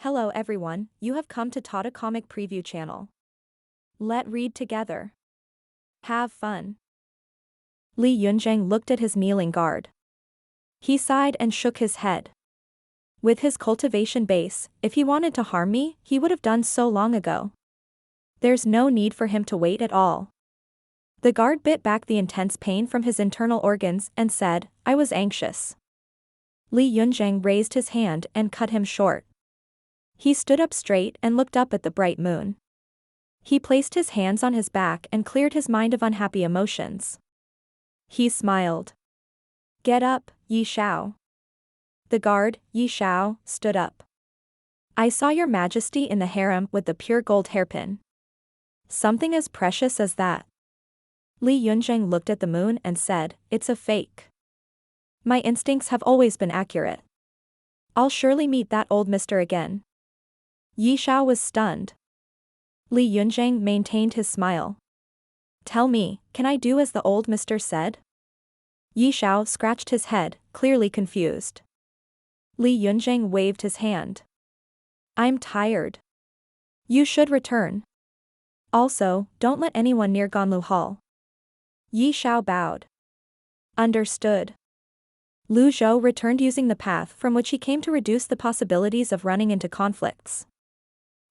Hello everyone, you have come to Tata Comic Preview channel. Let read together. Have fun. Li Yunzheng looked at his kneeling guard. He sighed and shook his head. With his cultivation base, if he wanted to harm me, he would have done so long ago. There's no need for him to wait at all. The guard bit back the intense pain from his internal organs and said, I was anxious. Li Yunzheng raised his hand and cut him short. He stood up straight and looked up at the bright moon. He placed his hands on his back and cleared his mind of unhappy emotions. He smiled. Get up, Yi Shao. The guard, Yi Shao, stood up. I saw your majesty in the harem with the pure gold hairpin. Something as precious as that. Li Yunzheng looked at the moon and said, it's a fake. My instincts have always been accurate. I'll surely meet that old mister again. Yi Shao was stunned. Li Yunzheng maintained his smile. Tell me, can I do as the old mister said? Yi Shao scratched his head, clearly confused. Li Yunzheng waved his hand. I'm tired. You should return. Also, don't let anyone near Ganlu Hall. Yi Shao bowed. Understood. Lu Zhou returned using the path from which he came to reduce the possibilities of running into conflicts.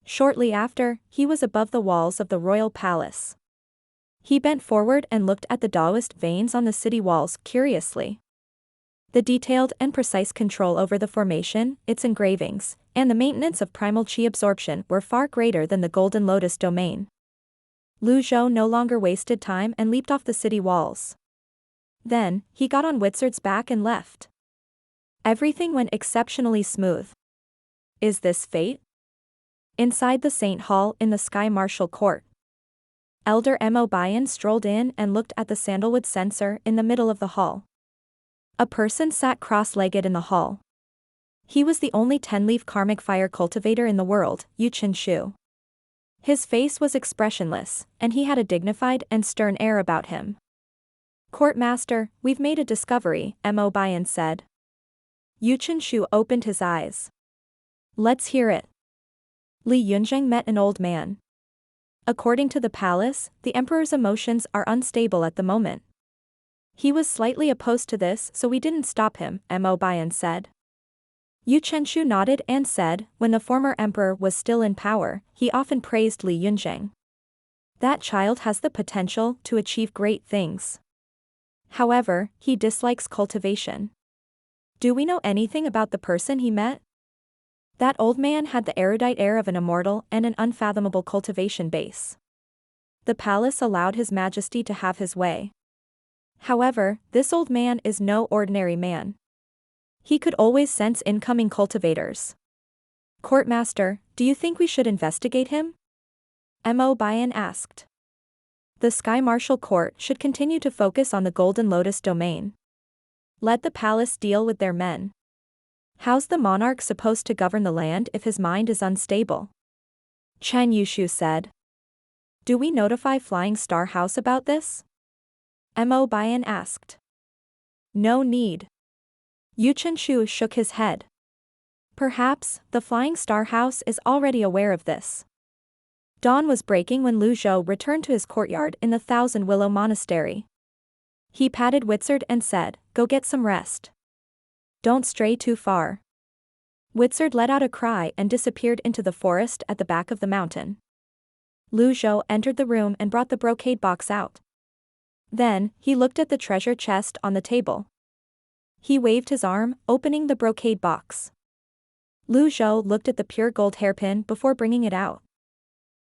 Shortly after, he was above the walls of the royal palace. He bent forward and looked at the Taoist veins on the city walls curiously. The detailed and precise control over the formation, its engravings, and the maintenance of primal chi absorption were far greater than the Golden Lotus domain. Lu Zhou no longer wasted time and leaped off the city walls. Then, he got on Wizard's back and left. Everything went exceptionally smooth. Is this fate? Inside the Saint Hall in the Sky Marshal Court. Elder Mo Bayan strolled in and looked at the sandalwood censer in the middle of the hall. A person sat cross-legged in the hall. He was the only 10-leaf karmic fire cultivator in the world, Yu Qinshu. His face was expressionless, and he had a dignified and stern air about him. Courtmaster, we've made a discovery, Mo Bayan said. Yu Qinshu opened his eyes. Let's hear it. Li Yunzheng met an old man. According to the palace, the emperor's emotions are unstable at the moment. He was slightly opposed to this, so we didn't stop him, Mo Bayan said. Yu Qinshu nodded and said, when the former emperor was still in power, he often praised Li Yunzheng. That child has the potential to achieve great things. However, he dislikes cultivation. Do we know anything about the person he met? That old man had the erudite air of an immortal and an unfathomable cultivation base. The palace allowed His Majesty to have his way. However, this old man is no ordinary man. He could always sense incoming cultivators. Courtmaster, do you think we should investigate him? Mo Bayan asked. The Sky Marshal Court should continue to focus on the Golden Lotus domain. Let the palace deal with their men. How's the monarch supposed to govern the land if his mind is unstable? Chen Yushu said. Do we notify Flying Star House about this? Mo Bayan asked. No need. Yu Qinshu shook his head. Perhaps, the Flying Star House is already aware of this. Dawn was breaking when Lu Zhou returned to his courtyard in the Thousand Willow Monastery. He patted Wizard and said, go get some rest. Don't stray too far. Wizard let out a cry and disappeared into the forest at the back of the mountain. Lu Zhou entered the room and brought the brocade box out. Then, he looked at the treasure chest on the table. He waved his arm, opening the brocade box. Lu Zhou looked at the pure gold hairpin before bringing it out.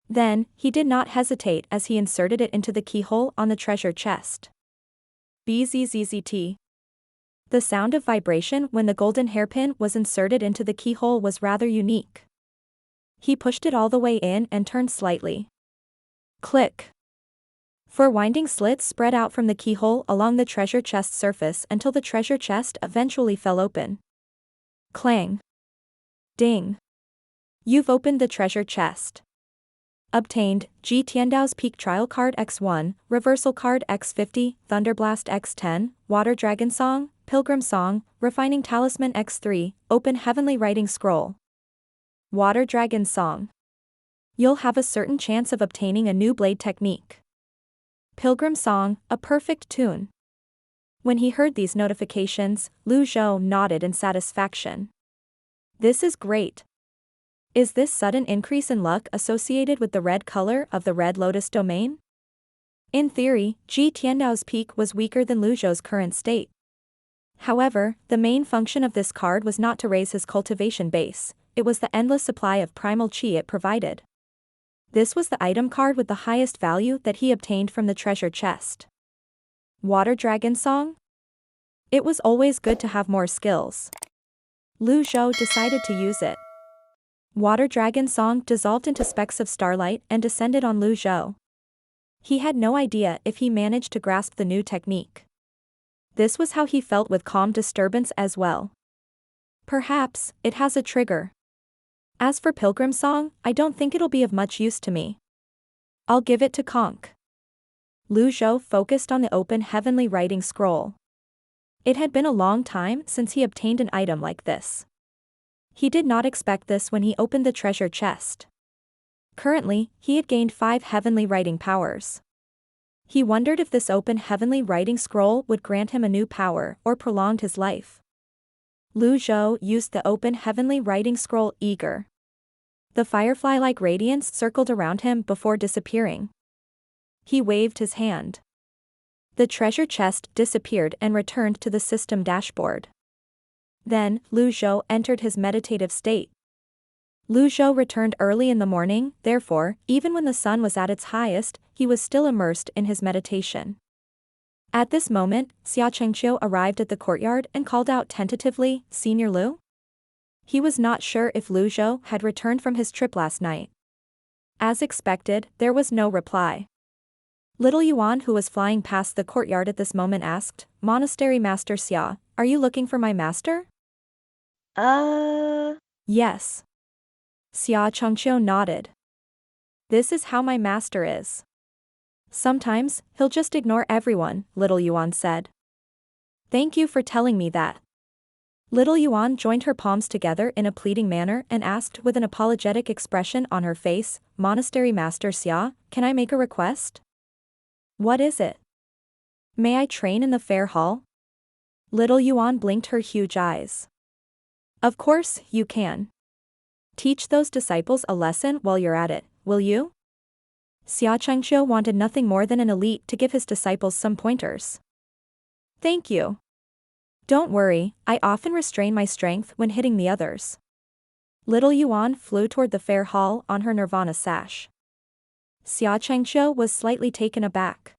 Then, he did not hesitate as he inserted it into the keyhole on the treasure chest. Bzzzt. The sound of vibration when the golden hairpin was inserted into the keyhole was rather unique. He pushed it all the way in and turned slightly. Click. Four winding slits spread out from the keyhole along the treasure chest surface until the treasure chest eventually fell open. Clang. Ding. You've opened the treasure chest. Obtained, G Tiandao's Peak Trial Card X1, Reversal Card X50, Thunderblast X10, Water Dragon Song, Pilgrim Song, Refining Talisman X3, Open Heavenly Writing Scroll. Water Dragon Song. You'll have a certain chance of obtaining a new blade technique. Pilgrim Song, a perfect tune. When he heard these notifications, Zhou nodded in satisfaction. This is great. Is this sudden increase in luck associated with the red color of the Red Lotus domain? In theory, Ji Tiandao's peak was weaker than Zhou's current state. However, the main function of this card was not to raise his cultivation base, it was the endless supply of primal chi it provided. This was the item card with the highest value that he obtained from the treasure chest. Water Dragon Song? It was always good to have more skills. Zhou decided to use it. Water Dragon Song dissolved into specks of starlight and descended on Zhou. He had no idea if he managed to grasp the new technique. This was how he felt with calm disturbance as well. Perhaps, it has a trigger. As for Pilgrim Song, I don't think it'll be of much use to me. I'll give it to Conk. Zhou focused on the open heavenly writing scroll. It had been a long time since he obtained an item like this. He did not expect this when he opened the treasure chest. Currently, he had gained 5 heavenly writing powers. He wondered if this open heavenly writing scroll would grant him a new power or prolonged his life. Zhou used the open heavenly writing scroll eager. The firefly-like radiance circled around him before disappearing. He waved his hand. The treasure chest disappeared and returned to the system dashboard. Then, Zhou entered his meditative state. Zhou returned early in the morning, therefore, even when the sun was at its highest, he was still immersed in his meditation. At this moment, Xia Chengqiu arrived at the courtyard and called out tentatively, "Senior Lu?" He was not sure if Zhou had returned from his trip last night. As expected, there was no reply. Little Yuan, who was flying past the courtyard at this moment, asked, "Monastery Master Xia, are you looking for my master?" Yes. Xia Chengqiu nodded. This is how my master is. Sometimes, he'll just ignore everyone, Little Yuan said. Thank you for telling me that. Little Yuan joined her palms together in a pleading manner and asked with an apologetic expression on her face, "Monastery Master Xia, can I make a request?" What is it? May I train in the fair hall? Little Yuan blinked her huge eyes. Of course, you can. Teach those disciples a lesson while you're at it, will you? Xia Chengqiu wanted nothing more than an elite to give his disciples some pointers. Thank you. Don't worry, I often restrain my strength when hitting the others. Little Yuan flew toward the fair hall on her nirvana sash. Xia Chengqiu was slightly taken aback.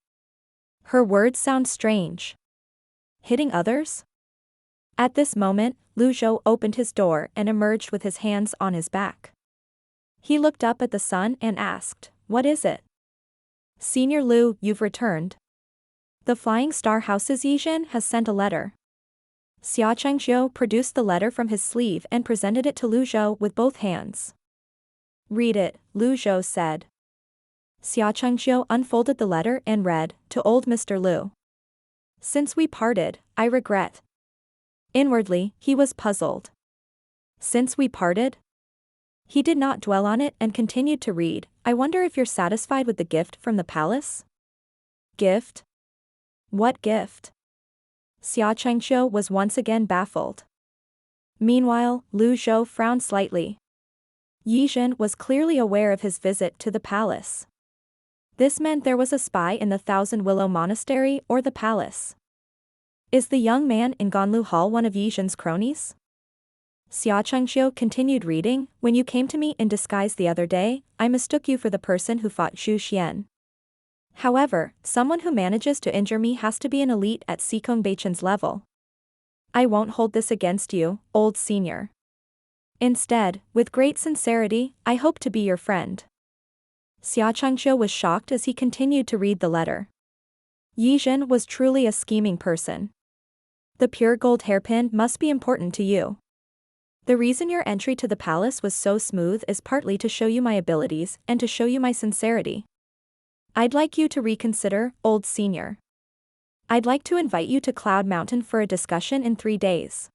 Her words sound strange. Hitting others? At this moment, Zhou opened his door and emerged with his hands on his back. He looked up at the sun and asked, "What is it?" "Senior Lu, you've returned. The Flying Star House's Yizhen has sent a letter." Xia Chengqiu produced the letter from his sleeve and presented it to Zhou with both hands. "Read it," Zhou said. Xia Chengqiu unfolded the letter and read, "To old Mr. Lu. Since we parted, I regret." Inwardly, he was puzzled. Since we parted? He did not dwell on it and continued to read, "I wonder if you're satisfied with the gift from the palace?" Gift? What gift? Xia Chengqiu was once again baffled. Meanwhile, Zhou frowned slightly. Yizhen was clearly aware of his visit to the palace. This meant there was a spy in the Thousand Willow Monastery or the palace. Is the young man in Ganlu Hall one of Yizhen's cronies? Xia Chengqiu continued reading, "When you came to me in disguise the other day, I mistook you for the person who fought Zhu Xian. However, someone who manages to injure me has to be an elite at Sikong Beichen's level. I won't hold this against you, old senior. Instead, with great sincerity, I hope to be your friend." Xia Chengqiu was shocked as he continued to read the letter. Yizhen was truly a scheming person. The pure gold hairpin must be important to you. The reason your entry to the palace was so smooth is partly to show you my abilities and to show you my sincerity. I'd like you to reconsider, old senior. I'd like to invite you to Cloud Mountain for a discussion in 3 days.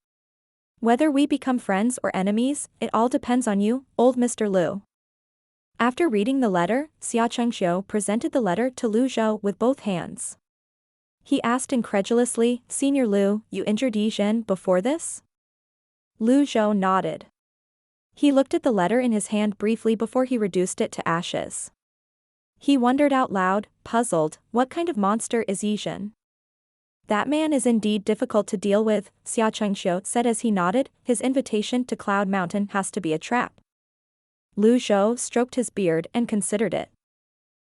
Whether we become friends or enemies, it all depends on you, old Mr. Liu. After reading the letter, Zhou presented the letter to Lu Zhou with both hands. He asked incredulously, Senior Liu, you injured Yi Zhen before this? Lu Zhou nodded. He looked at the letter in his hand briefly before he reduced it to ashes. He wondered out loud, puzzled, what kind of monster is Yi Zhen? That man is indeed difficult to deal with, Xiao said as he nodded, his invitation to Cloud Mountain has to be a trap. Lu Zhou stroked his beard and considered it.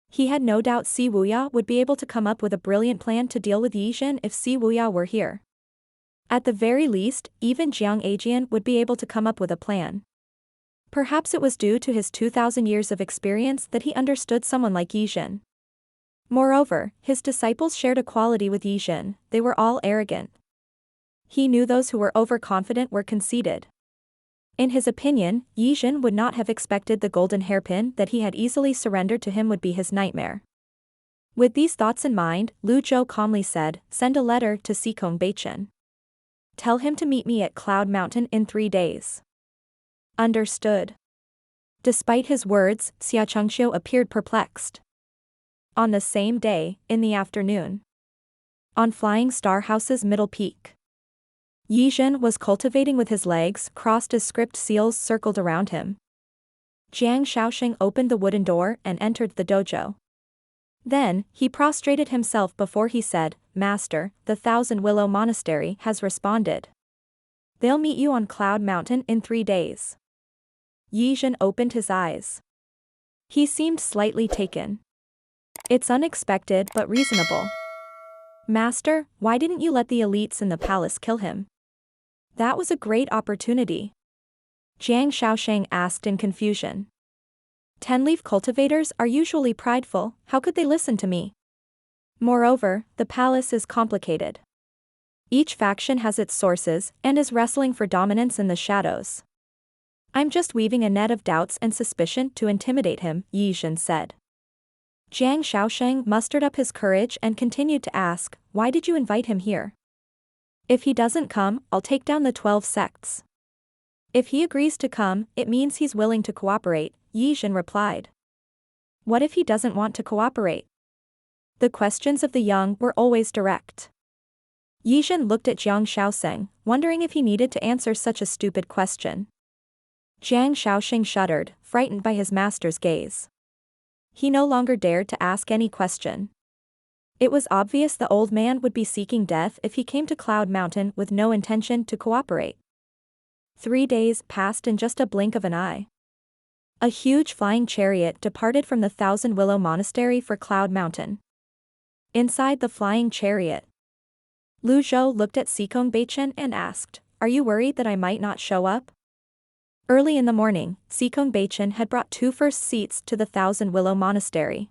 He had no doubt Si Wuya would be able to come up with a brilliant plan to deal with Yi Zhen if Si Wuya were here. At the very least, even Jiang Ajian would be able to come up with a plan. Perhaps it was due to his 2,000 years of experience that he understood someone like Yi Zhen. Moreover, his disciples shared a quality with Yi Zhen, they were all arrogant. He knew those who were overconfident were conceited. In his opinion, Yi Zhen would not have expected the golden hairpin that he had easily surrendered to him would be his nightmare. With these thoughts in mind, Lu Zhou calmly said, send a letter to Sikong Beichen. Tell him to meet me at Cloud Mountain in 3 days. Understood. Despite his words, Xiao appeared perplexed. On the same day, in the afternoon. On Flying Star House's middle peak. Yi Zhen was cultivating with his legs crossed as script seals circled around him. Jiang Shaoxing opened the wooden door and entered the dojo. Then, he prostrated himself before he said, Master, the Thousand Willow Monastery has responded. They'll meet you on Cloud Mountain in 3 days. Yi Zhen opened his eyes. He seemed slightly taken. It's unexpected but reasonable. Master, why didn't you let the elites in the palace kill him? That was a great opportunity. Jiang Shaoxing asked in confusion. 10-leaf cultivators are usually prideful, how could they listen to me? Moreover, the palace is complicated. Each faction has its sources and is wrestling for dominance in the shadows. I'm just weaving a net of doubts and suspicion to intimidate him, Yi Zhen said. Jiang Shaoxing mustered up his courage and continued to ask, why did you invite him here? If he doesn't come, I'll take down the 12 sects. If he agrees to come, it means he's willing to cooperate, Yi Zhen replied. What if he doesn't want to cooperate? The questions of the young were always direct. Yi Zhen looked at Jiang Shaoxing, wondering if he needed to answer such a stupid question. Jiang Shaoxing shuddered, frightened by his master's gaze. He no longer dared to ask any question. It was obvious the old man would be seeking death if he came to Cloud Mountain with no intention to cooperate. 3 days passed in just a blink of an eye. A huge flying chariot departed from the Thousand Willow Monastery for Cloud Mountain. Inside the flying chariot, Lu Zhou looked at Sikong Beichen and asked, are you worried that I might not show up? Early in the morning, Sikong Beichen had brought 2 first seats to the Thousand Willow Monastery.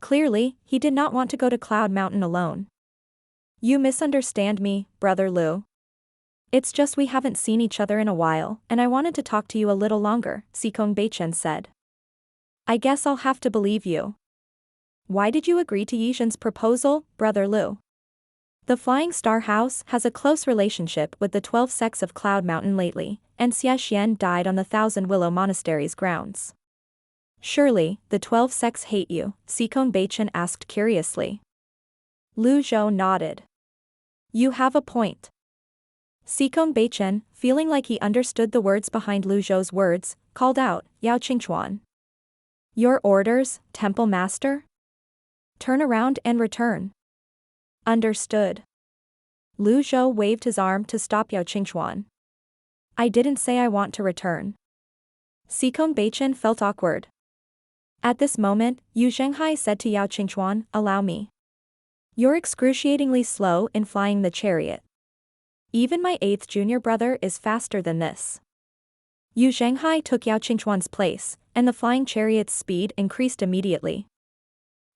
Clearly, he did not want to go to Cloud Mountain alone. You misunderstand me, Brother Liu. It's just we haven't seen each other in a while, and I wanted to talk to you a little longer, Sikong Beichen said. I guess I'll have to believe you. Why did you agree to Yi Zhen's proposal, Brother Liu? The Flying Star House has a close relationship with the 12 sects of Cloud Mountain lately, and Xia Xian died on the Thousand Willow Monastery's grounds. Surely, the 12 sects hate you, Sikong Beichen asked curiously. Lu Zhou nodded. You have a point. Sikong Beichen, feeling like he understood the words behind Lu Zhou's words, called out, Yao Qingchuan. Your orders, Temple Master? Turn around and return. Understood. Lu Zhou waved his arm to stop Yao Qingchuan. I didn't say I want to return. Sikong Beichen felt awkward. At this moment, Zhenghai said to Yao Qingchuan, allow me. You're excruciatingly slow in flying the chariot. Even my 8th junior brother is faster than this. Zhenghai took Yao Qingchuan's place, and the flying chariot's speed increased immediately.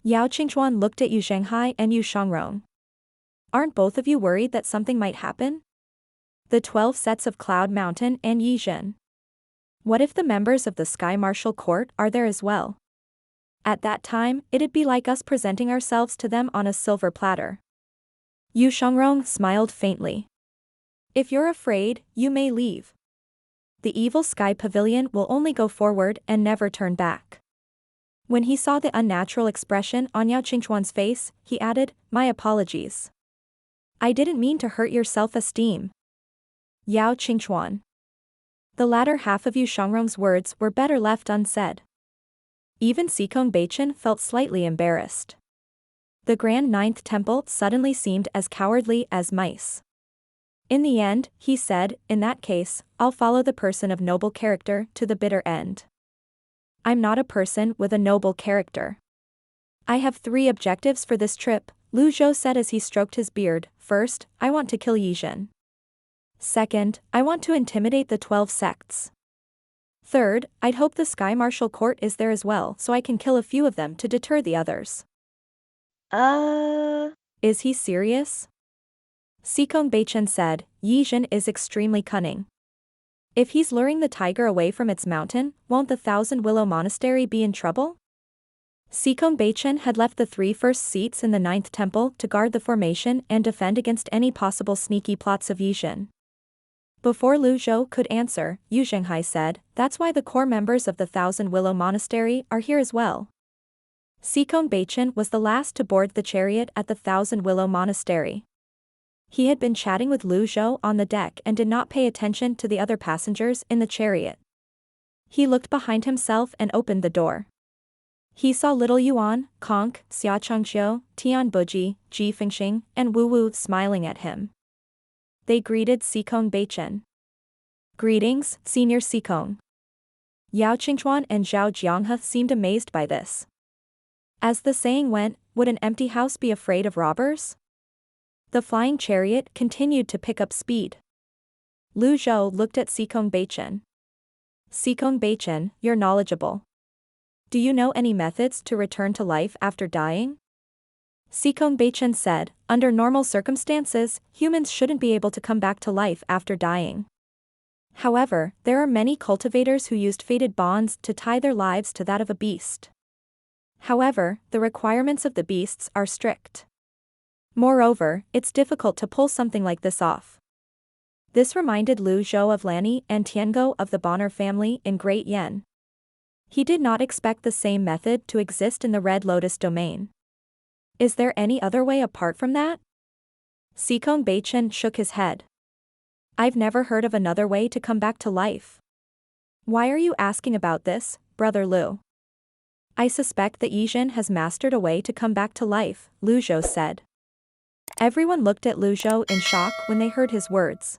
Yao Qingchuan looked at Zhenghai and Yu Shangrong. Aren't both of you worried that something might happen? The 12 sets of Cloud Mountain and Yi Zhen. What if the members of the Sky Martial Court are there as well? At that time, it'd be like us presenting ourselves to them on a silver platter. Yu Shangrong smiled faintly. If you're afraid, you may leave. The evil sky pavilion will only go forward and never turn back. When he saw the unnatural expression on Yao Qingchuan's face, he added, "My apologies. I didn't mean to hurt your self-esteem." Yao Qingchuan. The latter half of Yu Shangrong's words were better left unsaid. Even Sikong Beichen felt slightly embarrassed. The Grand Ninth Temple suddenly seemed as cowardly as mice. In the end, he said, "In that case, I'll follow the person of noble character to the bitter end." "I'm not a person with a noble character. I have 3 objectives for this trip," Lu Zhou said as he stroked his beard. "First, I want to kill Yizhen. Second, I want to intimidate the 12 sects. Third, I'd hope the Sky Marshal Court is there as well so I can kill a few of them to deter the others." Is he serious? Sikong Beichen said, "Yizhen is extremely cunning. If he's luring the tiger away from its mountain, won't the Thousand Willow Monastery be in trouble?" Sikong Beichen had left the 3 first seats in the 9th temple to guard the formation and defend against any possible sneaky plots of Yizhen. Before Lu Zhou could answer, Zhenghai said, "That's why the core members of the Thousand Willow Monastery are here as well." Sikong Beichen was the last to board the chariot at the Thousand Willow Monastery. He had been chatting with Lu Zhou on the deck and did not pay attention to the other passengers in the chariot. He looked behind himself and opened the door. He saw little Yuan, Conk, Xia Chengxiu, Tian Buji, Ji Fengxing, and Wu Wu smiling at him. They greeted Sikong Beichen. "Greetings, Senior Sikong." Yao Qingchuan and Zhao Jianghe seemed amazed by this. As the saying went, would an empty house be afraid of robbers? The flying chariot continued to pick up speed. Lu Zhou looked at Sikong Beichen. "Sikong Beichen, you're knowledgeable. Do you know any methods to return to life after dying?" Sikong Beichen said, "Under normal circumstances, humans shouldn't be able to come back to life after dying. However, there are many cultivators who used fated bonds to tie their lives to that of a beast. However, the requirements of the beasts are strict. Moreover, it's difficult to pull something like this off." This reminded Lu Zhou of Lanny and Tiango of the Bonner family in Great Yen. He did not expect the same method to exist in the Red Lotus domain. Is there any other way apart from that? Sikong Beichen shook his head. "I've never heard of another way to come back to life." "Why are you asking about this, Brother Lu?" "I suspect that Yizhen has mastered a way to come back to life," Lu Zhou said. Everyone looked at Lu Zhou in shock when they heard his words.